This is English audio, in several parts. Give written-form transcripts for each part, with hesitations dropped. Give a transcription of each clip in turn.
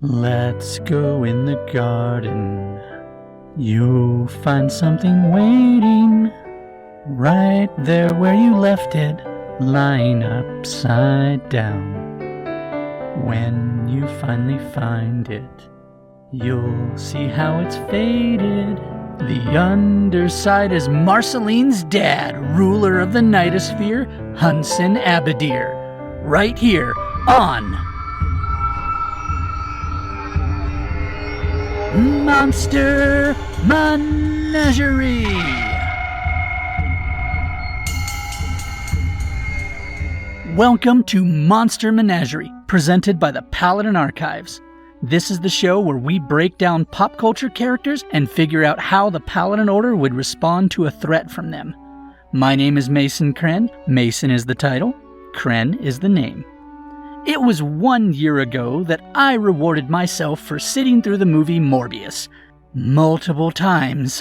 Let's go in the garden. You'll find something waiting right there where you left it, lying upside down. When you finally find it, you'll see how it's faded. The underside is Marceline's dad, ruler of the Nightosphere, Hunson Abadeer. Right here on Monster Menagerie. Welcome to Monster Menagerie, presented by the Paladin Archives. This is the show where we break down pop culture characters and figure out how the Paladin Order would respond to a threat from them. My name is Mason Kren. Mason is the title. Kren is the name. It was 1 year ago that I rewarded myself for sitting through the movie Morbius multiple times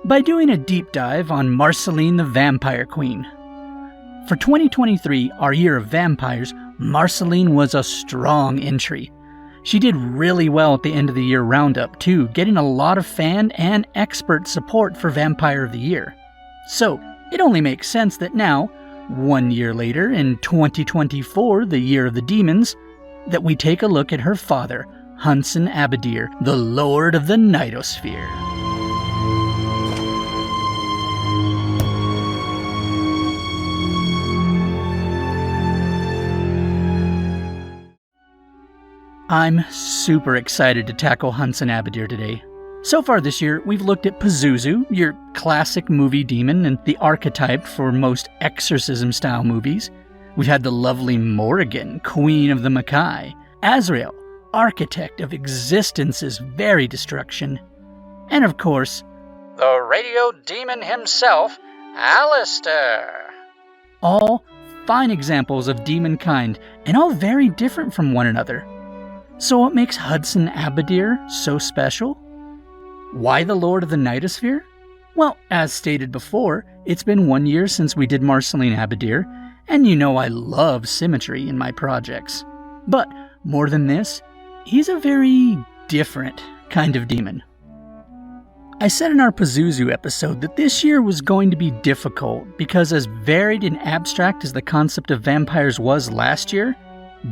by doing a deep dive on Marceline the Vampire Queen. For 2023, our year of vampires, Marceline was a strong entry. She did really well at the end of the year roundup too, getting a lot of fan and expert support for Vampire of the Year. So, it only makes sense that now, 1 year later, in 2024, the year of the demons, that we take a look at her father, Hunson Abadeer, the Lord of the Nightosphere. I'm super excited to tackle Hunson Abadeer today. So far this year, we've looked at Pazuzu, your classic movie demon and the archetype for most exorcism-style movies. We've had the lovely Morrigan, Queen of the Macae, Azrael, architect of existence's very destruction, and of course, the radio demon himself, Alistair. All fine examples of demon kind, and all very different from one another. So what makes Hunson Abadeer so special? Why the Lord of the Nightosphere? Well, as stated before, it's been 1 year since we did Marceline Abadeer, and you know I love symmetry in my projects. But more than this, he's a very different kind of demon. I said in our Pazuzu episode that this year was going to be difficult because as varied and abstract as the concept of vampires was last year,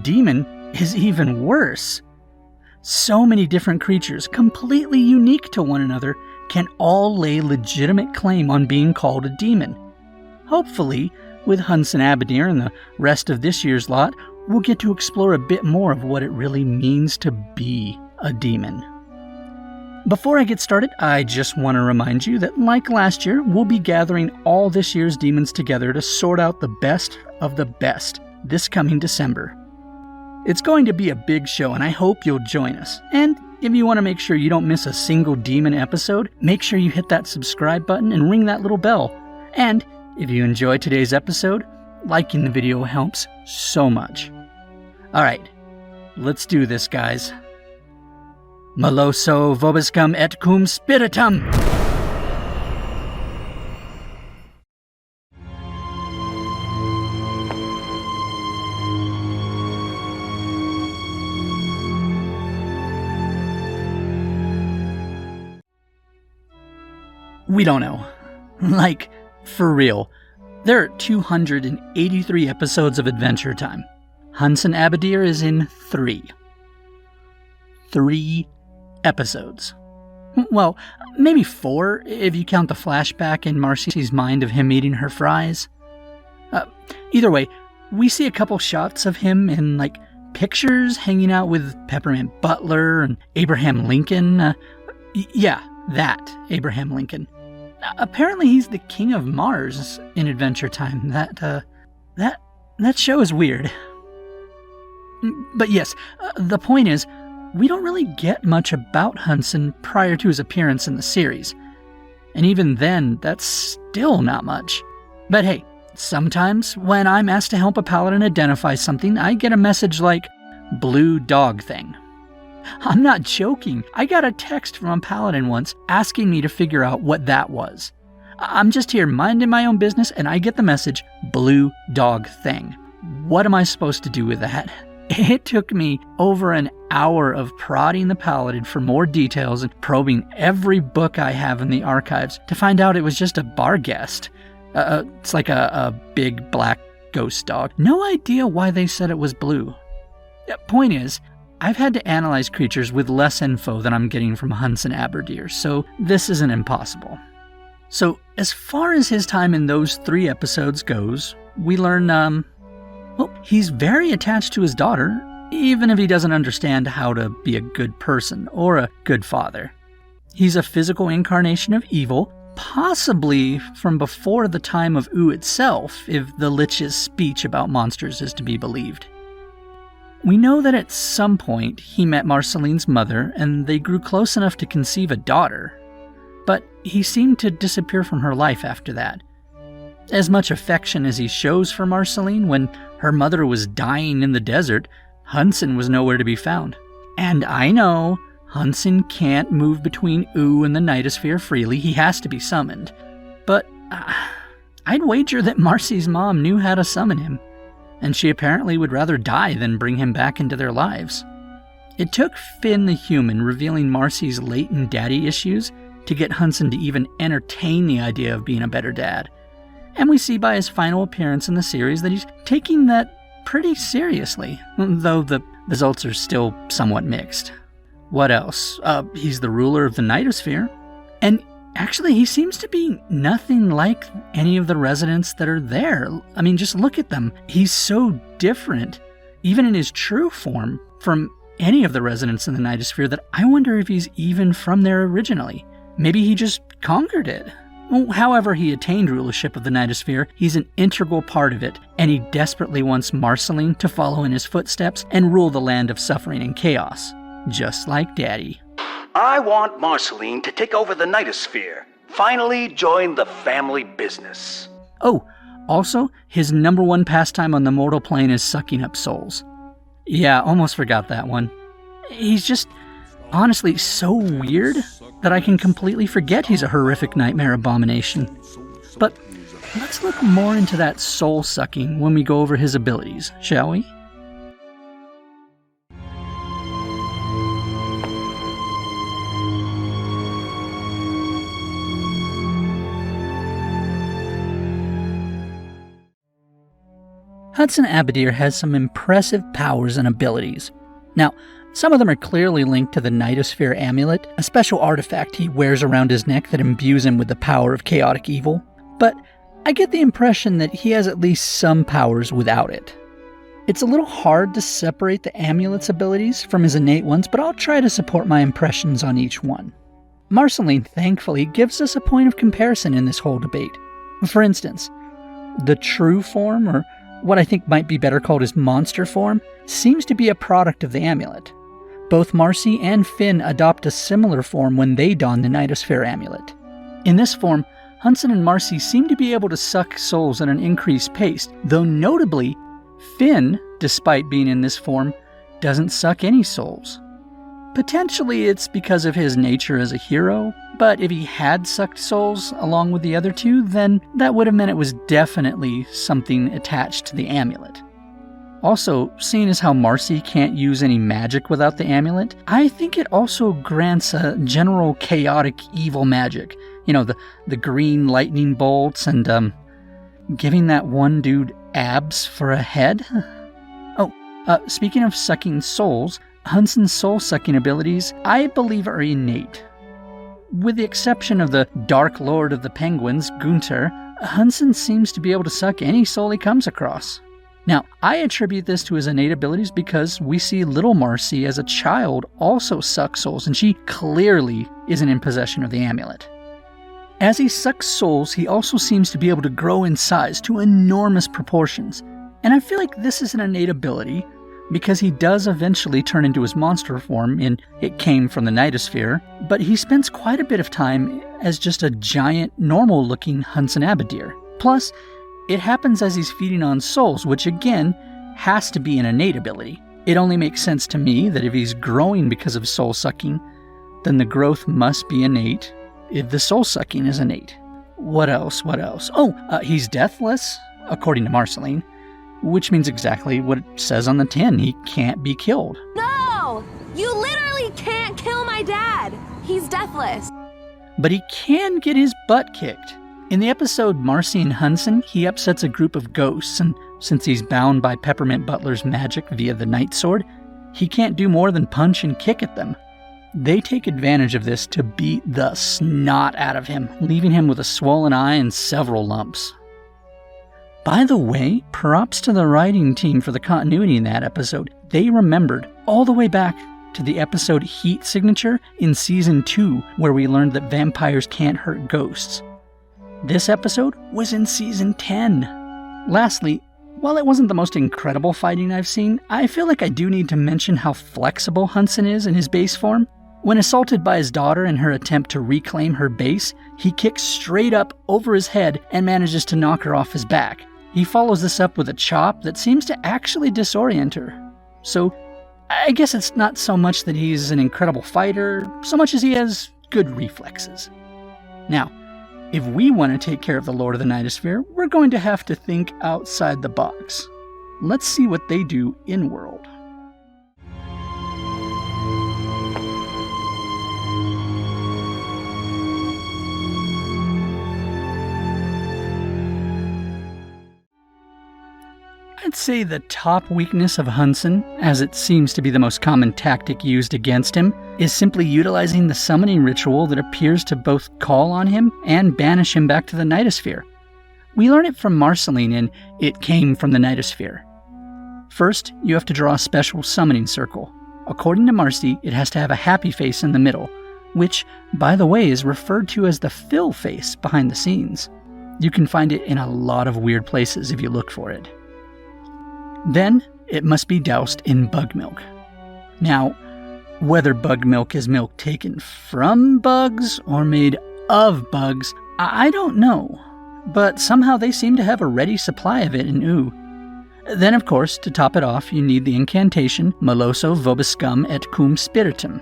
demon is even worse. So many different creatures, completely unique to one another, can all lay legitimate claim on being called a demon. Hopefully, with Hunson Abadeer and the rest of this year's lot, we'll get to explore a bit more of what it really means to be a demon. Before I get started, I just want to remind you that, like last year, we'll be gathering all this year's demons together to sort out the best of the best this coming December. It's going to be a big show, and I hope you'll join us. And if you want to make sure you don't miss a single demon episode, make sure you hit that subscribe button and ring that little bell. And if you enjoyed today's episode, liking the video helps so much. Alright, let's do this, guys. Maloso vobiscum et cum spiritum! We don't know. Like, for real. There are 283 episodes of Adventure Time. Hunson Abadeer is in 3. 3 episodes. Well, maybe 4 if you count the flashback in Marcy's mind of him eating her fries. Either way, we see a couple shots of him in, like, pictures hanging out with Peppermint Butler and Abraham Lincoln. Yeah, that Abraham Lincoln. Apparently he's the king of Mars in Adventure Time. That show is weird. But yes, the point is, we don't really get much about Hunson prior to his appearance in the series. And even then, that's still not much. But hey, sometimes when I'm asked to help a paladin identify something, I get a message like, blue dog thing. I'm not joking. I got a text from a paladin once asking me to figure out what that was. I'm just here minding my own business and I get the message, blue dog thing. What am I supposed to do with that? It took me over an hour of prodding the paladin for more details and probing every book I have in the archives to find out it was just a bar guest. It's like a big black ghost dog. No idea why they said it was blue. Point is, I've had to analyze creatures with less info than I'm getting from Hunson Abadeer, so this isn't impossible. So, as far as his time in those 3 episodes goes, we learn, he's very attached to his daughter, even if he doesn't understand how to be a good person or a good father. He's a physical incarnation of evil, possibly from before the time of Oo itself, if the Lich's speech about monsters is to be believed. We know that at some point he met Marceline's mother and they grew close enough to conceive a daughter, but he seemed to disappear from her life after that. As much affection as he shows for Marceline when her mother was dying in the desert, Hunson was nowhere to be found. And I know Hunson can't move between Oo and the Nightosphere freely, he has to be summoned. But I'd wager that Marcy's mom knew how to summon him, and she apparently would rather die than bring him back into their lives. It took Finn the human revealing Marcy's latent daddy issues to get Hunson to even entertain the idea of being a better dad. And we see by his final appearance in the series that he's taking that pretty seriously, though the results are still somewhat mixed. What else? He's the ruler of the Nightosphere. And actually, he seems to be nothing like any of the residents that are there. I mean, just look at them. He's so different, even in his true form, from any of the residents in the Nightosphere that I wonder if he's even from there originally. Maybe he just conquered it. However he attained rulership of the Nightosphere, he's an integral part of it, and he desperately wants Marceline to follow in his footsteps and rule the land of suffering and chaos, just like Daddy. I want Marceline to take over the Nightosphere. Finally join the family business. Oh, also, his #1 pastime on the mortal plane is sucking up souls. Yeah, almost forgot that one. He's just honestly so weird that I can completely forget he's a horrific nightmare abomination. But let's look more into that soul-sucking when we go over his abilities, shall we? Hunson Abadeer has some impressive powers and abilities. Now, some of them are clearly linked to the Nightosphere amulet, a special artifact he wears around his neck that imbues him with the power of chaotic evil, but I get the impression that he has at least some powers without it. It's a little hard to separate the amulet's abilities from his innate ones, but I'll try to support my impressions on each one. Marceline, thankfully, gives us a point of comparison in this whole debate. For instance, the true form, or what I think might be better called his monster form, seems to be a product of the amulet. Both Marcy and Finn adopt a similar form when they don the Nightosphere amulet. In this form, Hunson and Marcy seem to be able to suck souls at an increased pace, though notably, Finn, despite being in this form, doesn't suck any souls. Potentially it's because of his nature as a hero, but if he had sucked souls along with the other two, then that would have meant it was definitely something attached to the amulet. Also, seeing as how Marcy can't use any magic without the amulet, I think it also grants a general chaotic evil magic. You know, the green lightning bolts and giving that one dude abs for a head. Speaking of sucking souls, Hunson's soul-sucking abilities, I believe, are innate. With the exception of the Dark Lord of the Penguins, Gunther, Hunson seems to be able to suck any soul he comes across. Now, I attribute this to his innate abilities because we see little Marcy as a child also suck souls, and she clearly isn't in possession of the amulet. As he sucks souls, he also seems to be able to grow in size to enormous proportions, and I feel like this is an innate ability because he does eventually turn into his monster form in It Came from the Nightosphere, but he spends quite a bit of time as just a giant, normal-looking Hunson Abadeer. Plus, it happens as he's feeding on souls, which again, has to be an innate ability. It only makes sense to me that if he's growing because of soul-sucking, then the growth must be innate if the soul-sucking is innate. What else? He's deathless, according to Marceline. which means exactly what it says on the tin. He can't be killed. No! You literally can't kill my dad! He's deathless. But he can get his butt kicked. In the episode Marcy and Hunson, he upsets a group of ghosts, and since he's bound by Peppermint Butler's magic via the Night Sword, he can't do more than punch and kick at them. They take advantage of this to beat the snot out of him, leaving him with a swollen eye and several lumps. By the way, props to the writing team for the continuity in that episode. They remembered all the way back to the episode Heat Signature in Season 2, where we learned that vampires can't hurt ghosts. This episode was in Season 10. Lastly, while it wasn't the most incredible fighting I've seen, I feel like I do need to mention how flexible Hunson is in his base form. When assaulted by his daughter in her attempt to reclaim her base, he kicks straight up over his head and manages to knock her off his back. He follows this up with a chop that seems to actually disorient her. So, I guess it's not so much that he's an incredible fighter, so much as he has good reflexes. Now, if we want to take care of the Lord of the Nightosphere, we're going to have to think outside the box. Let's see what they do in-world. I'd say the top weakness of Hunson, as it seems to be the most common tactic used against him, is simply utilizing the summoning ritual that appears to both call on him and banish him back to the Nightosphere. We learn it from Marceline in It Came from the Nightosphere. First, you have to draw a special summoning circle. According to Marcy, it has to have a happy face in the middle, which, by the way, is referred to as the Phil face behind the scenes. You can find it in a lot of weird places if you look for it. Then, it must be doused in bug milk. Now, whether bug milk is milk taken from bugs or made of bugs, I don't know, but somehow they seem to have a ready supply of it in Oo. Then, of course, to top it off, you need the incantation Maloso vobiscum et cum spiritum.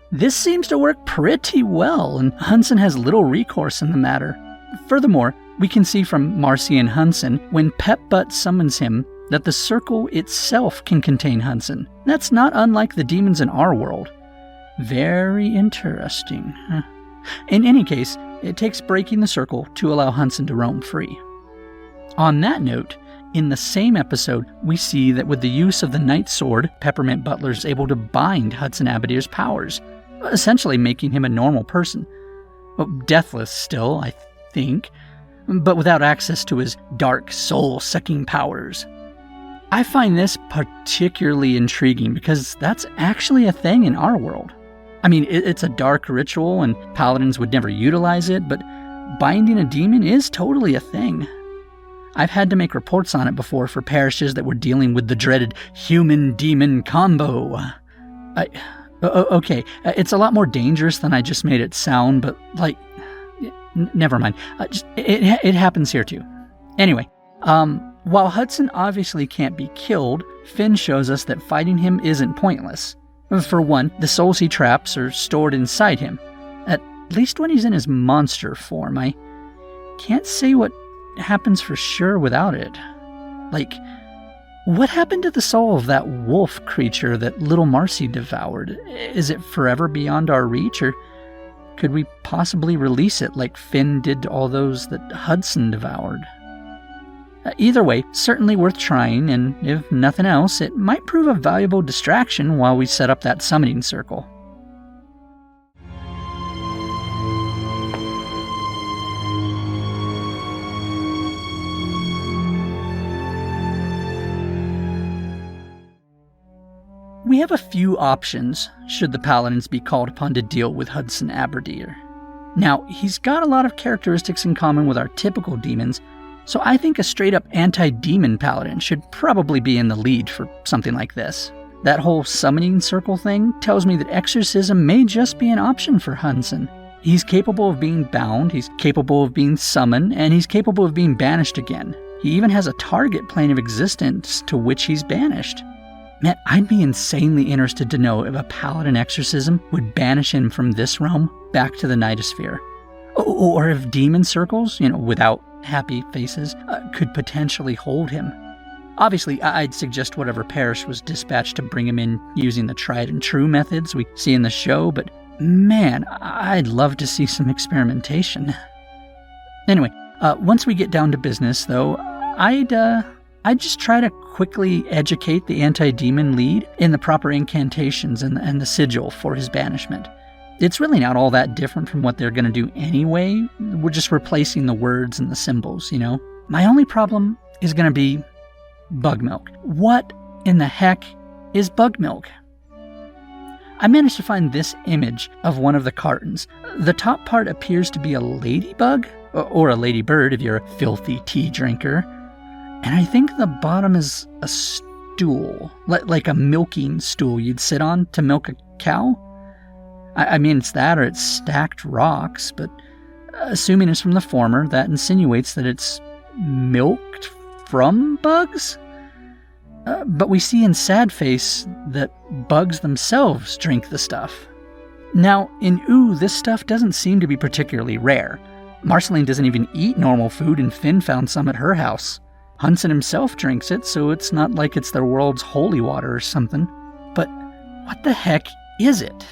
This seems to work pretty well, and Hunson has little recourse in the matter. Furthermore, we can see from Marcy and Hunson, when Pep-Butt summons him, that the circle itself can contain Hunson. That's not unlike the demons in our world. Very interesting. In any case, it takes breaking the circle to allow Hunson to roam free. On that note, in the same episode, we see that with the use of the Night Sword, Peppermint Butler's able to bind Hunson Abadeer's powers, essentially making him a normal person. Well, deathless still, I think, but without access to his dark, soul-sucking powers. I find this particularly intriguing because that's actually a thing in our world. I mean, it's a dark ritual and paladins would never utilize it, but binding a demon is totally a thing. I've had to make reports on it before for parishes that were dealing with the dreaded human-demon combo. Okay, it's a lot more dangerous than I just made it sound, but, never mind. It happens here too. Anyway, while Hudson obviously can't be killed, Finn shows us that fighting him isn't pointless. For one, the souls he traps are stored inside him, at least when he's in his monster form. I can't say what happens for sure without it. What happened to the soul of that wolf creature that little Marcy devoured? Is it forever beyond our reach, or could we possibly release it like Finn did to all those that Hudson devoured? Either way, certainly worth trying, and if nothing else, it might prove a valuable distraction while we set up that summoning circle. We have a few options should the paladins be called upon to deal with Hunson Abadeer. Now, he's got a lot of characteristics in common with our typical demons, so I think a straight-up anti-demon paladin should probably be in the lead for something like this. That whole summoning circle thing tells me that exorcism may just be an option for Hunson. He's capable of being bound, he's capable of being summoned, and he's capable of being banished again. He even has a target plane of existence to which he's banished. Man, I'd be insanely interested to know if a paladin exorcism would banish him from this realm back to the Nightosphere. Or if demon circles, without happy faces, could potentially hold him. Obviously, I'd suggest whatever parish was dispatched to bring him in using the tried and true methods we see in the show, but man, I'd love to see some experimentation. Anyway, once we get down to business, though, I'd just try to quickly educate the anti-demon lead in the proper incantations and the sigil for his banishment. It's really not all that different from what they're going to do anyway. We're just replacing the words and the symbols, you know? My only problem is going to be bug milk. What in the heck is bug milk? I managed to find this image of one of the cartons. The top part appears to be a ladybug, or a ladybird if you're a filthy tea drinker. And I think the bottom is a stool, like a milking stool you'd sit on to milk a cow. I mean, it's that or it's stacked rocks, but assuming it's from the former, that insinuates that it's milked from bugs? But we see in Sad Face that bugs themselves drink the stuff. Now, in Ooh, this stuff doesn't seem to be particularly rare. Marceline doesn't even eat normal food, and Finn found some at her house. Hunson himself drinks it, so it's not like it's the world's holy water or something. But what the heck is it?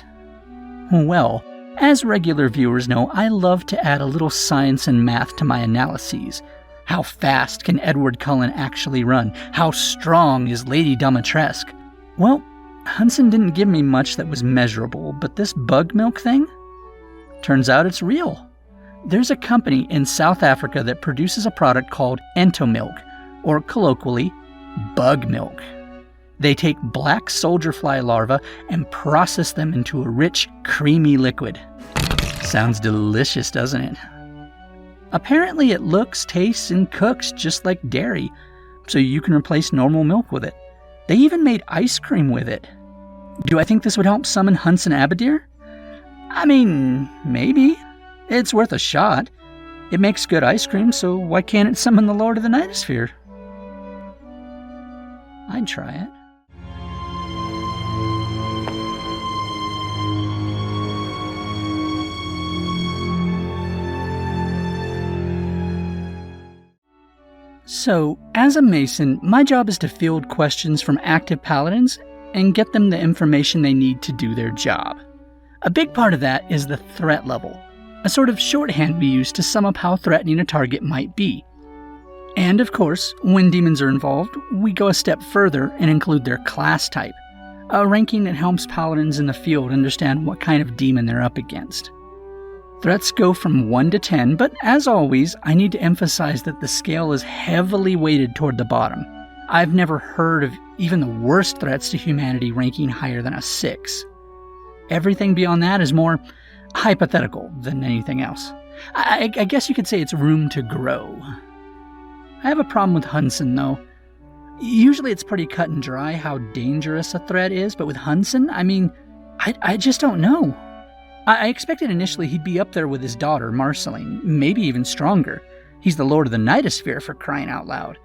Well, as regular viewers know, I love to add a little science and math to my analyses. How fast can Edward Cullen actually run? How strong is Lady Domitresque? Well, Hunson didn't give me much that was measurable, but this bug milk thing? Turns out it's real. There's a company in South Africa that produces a product called Entomilk, or colloquially, bug milk. They take black soldier fly larvae and process them into a rich, creamy liquid. Sounds delicious, doesn't it? Apparently it looks, tastes, and cooks just like dairy, so you can replace normal milk with it. They even made ice cream with it. Do I think this would help summon Hunson Abadeer? I mean, maybe. It's worth a shot. It makes good ice cream, so why can't it summon the Lord of the Nightosphere? I'd try it. So, as a Mason, my job is to field questions from active paladins and get them the information they need to do their job. A big part of that is the threat level, a sort of shorthand we use to sum up how threatening a target might be. And of course, when demons are involved, we go a step further and include their class type, a ranking that helps paladins in the field understand what kind of demon they're up against. Threats go from 1 to 10, but as always, I need to emphasize that the scale is heavily weighted toward the bottom. I've never heard of even the worst threats to humanity ranking higher than a 6. Everything beyond that is more hypothetical than anything else. I guess you could say it's room to grow. I have a problem with Hunson, though. Usually it's pretty cut and dry how dangerous a threat is, but with Hunson, I mean, I just don't know. I expected initially he'd be up there with his daughter, Marceline, maybe even stronger. He's the Lord of the Nightosphere, for crying out loud.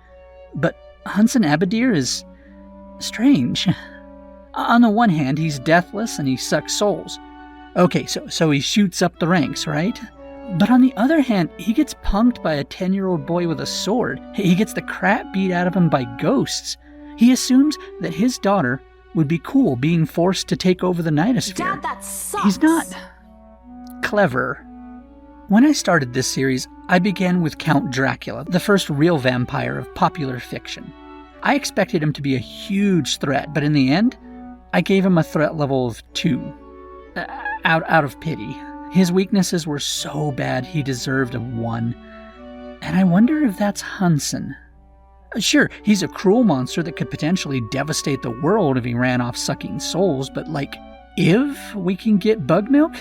But Hunson Abadeer is strange. On the one hand, he's deathless and he sucks souls. Okay, so he shoots up the ranks, right? But on the other hand, he gets punked by a 10-year-old boy with a sword. He gets the crap beat out of him by ghosts. He assumes that his daughter would be cool being forced to take over the Nightosphere. Dad, that sucks. He's not clever. When I started this series, I began with Count Dracula, the first real vampire of popular fiction. I expected him to be a huge threat, but in the end, I gave him a threat level of 2. Out of pity. His weaknesses were so bad he deserved a 1. And I wonder if that's Hunson. Sure, he's a cruel monster that could potentially devastate the world if he ran off sucking souls, but if we can get bug milk,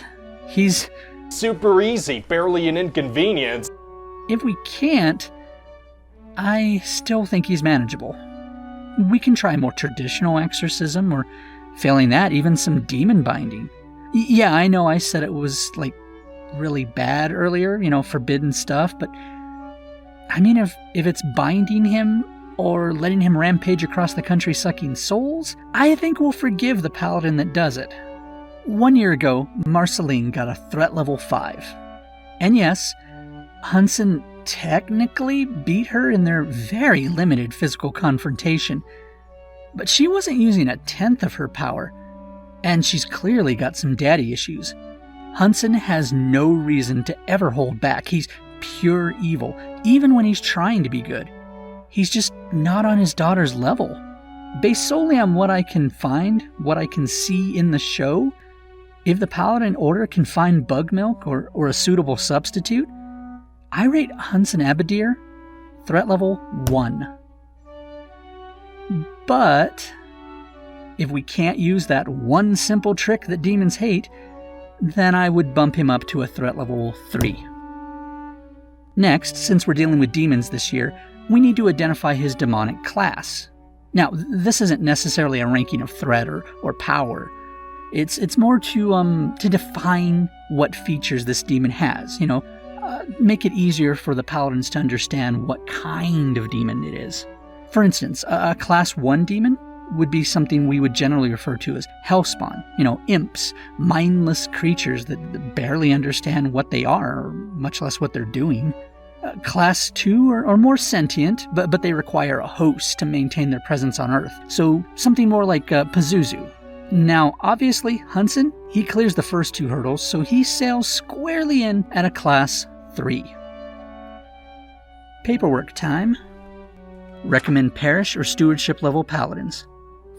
he's super easy, barely an inconvenience. If we can't, I still think he's manageable. We can try more traditional exorcism, or failing that, even some demon binding. Yeah, I know I said it was, really bad earlier, forbidden stuff, but I mean, if it's binding him or letting him rampage across the country sucking souls, I think we'll forgive the paladin that does it. 1 year ago, Marceline got a threat level 5. And yes, Hunson technically beat her in their very limited physical confrontation, but she wasn't using a tenth of her power, and she's clearly got some daddy issues. Hunson has no reason to ever hold back. He's pure evil, even when he's trying to be good. He's just not on his daughter's level. Based solely on what I can find, what I can see in the show, if the Paladin Order can find bug milk or a suitable substitute, I rate Hunson Abadeer threat level 1. But if we can't use that one simple trick that demons hate, then I would bump him up to a threat level 3. Next, since we're dealing with demons this year, we need to identify his demonic class. Now, this isn't necessarily a ranking of threat or power. It's more to define what features this demon has, make it easier for the paladins to understand what kind of demon it is. For instance, a class 1 demon would be something we would generally refer to as hellspawn, imps, mindless creatures that barely understand what they are, or much less what they're doing. Class 2 are more sentient, but they require a host to maintain their presence on Earth, so something more like Pazuzu. Now, obviously, Hunson, he clears the first 2 hurdles, so he sails squarely in at a Class 3. Paperwork time. Recommend parish or stewardship level paladins.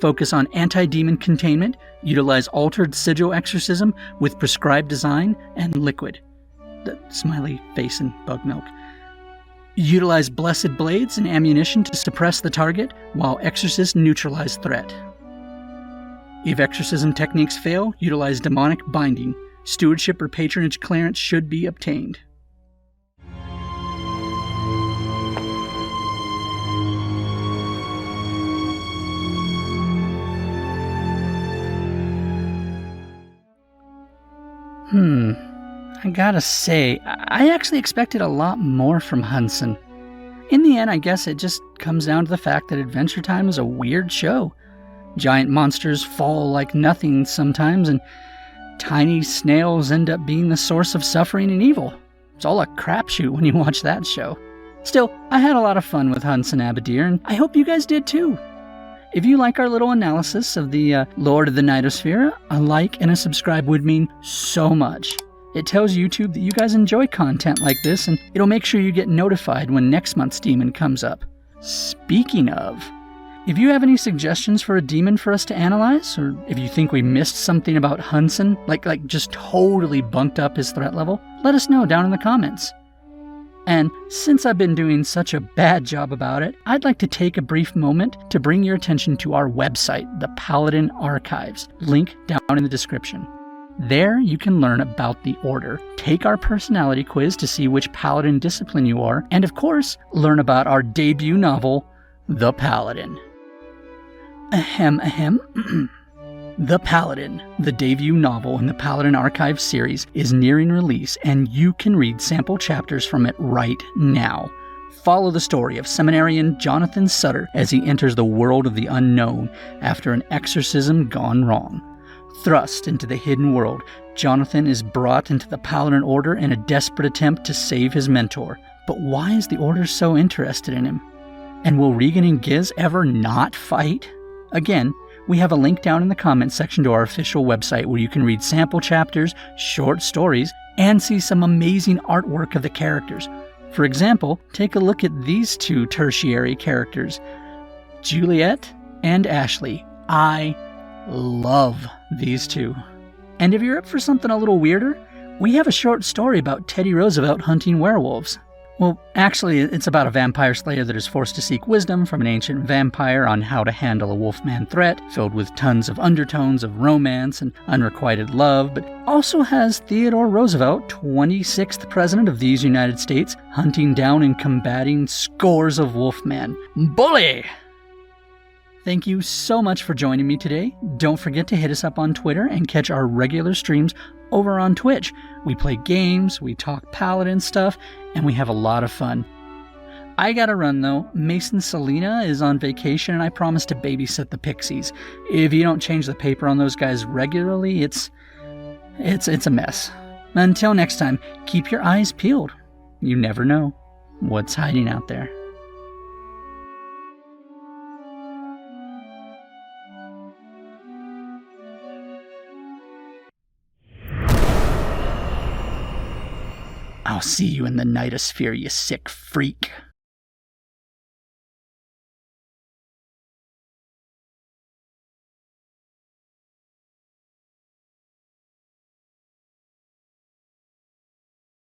Focus on anti-demon containment, utilize altered sigil exorcism with prescribed design and liquid. The smiley face and bug milk. Utilize blessed blades and ammunition to suppress the target, while exorcists neutralize threat. If exorcism techniques fail, utilize demonic binding. Stewardship or patronage clearance should be obtained. I gotta say, I actually expected a lot more from Hunson. In the end, I guess it just comes down to the fact that Adventure Time is a weird show. Giant monsters fall like nothing sometimes, and tiny snails end up being the source of suffering and evil. It's all a crapshoot when you watch that show. Still, I had a lot of fun with Hunson Abadeer, and I hope you guys did too. If you like our little analysis of the Lord of the Nightosphere, a like and a subscribe would mean so much. It tells YouTube that you guys enjoy content like this, and it'll make sure you get notified when next month's demon comes up. Speaking of, if you have any suggestions for a demon for us to analyze, or if you think we missed something about Hunson, like just totally bumped up his threat level, let us know down in the comments. And since I've been doing such a bad job about it, I'd like to take a brief moment to bring your attention to our website, the Paladin Archives, link down in the description. There you can learn about the Order, take our personality quiz to see which Paladin discipline you are, and of course, learn about our debut novel, The Paladin. The Paladin, the debut novel in the Paladin Archive series, is nearing release, and you can read sample chapters from it right now. Follow the story of seminarian Jonathan Sutter as he enters the world of the unknown after an exorcism gone wrong. Thrust into the hidden world, Jonathan is brought into the Paladin Order in a desperate attempt to save his mentor. But why is the Order so interested in him? And will Regan and Giz ever not fight? Again, we have a link down in the comments section to our official website where you can read sample chapters, short stories, and see some amazing artwork of the characters. For example, take a look at these 2 tertiary characters, Juliet and Ashley. I love these 2. And if you're up for something a little weirder, we have a short story about Teddy Roosevelt hunting werewolves. Well, actually, it's about a vampire slayer that is forced to seek wisdom from an ancient vampire on how to handle a wolfman threat, filled with tons of undertones of romance and unrequited love, but also has Theodore Roosevelt, 26th President of these United States, hunting down and combating scores of wolfmen. Bully! Thank you so much for joining me today. Don't forget to hit us up on Twitter and catch our regular streams over on Twitch. We play games, we talk Paladin stuff, and we have a lot of fun. I gotta run though. Mason Selena is on vacation and I promise to babysit the Pixies. If you don't change the paper on those guys regularly, it's a mess. Until next time, keep your eyes peeled. You never know. What's hiding out there? I'll see you in the nightosphere, you sick freak.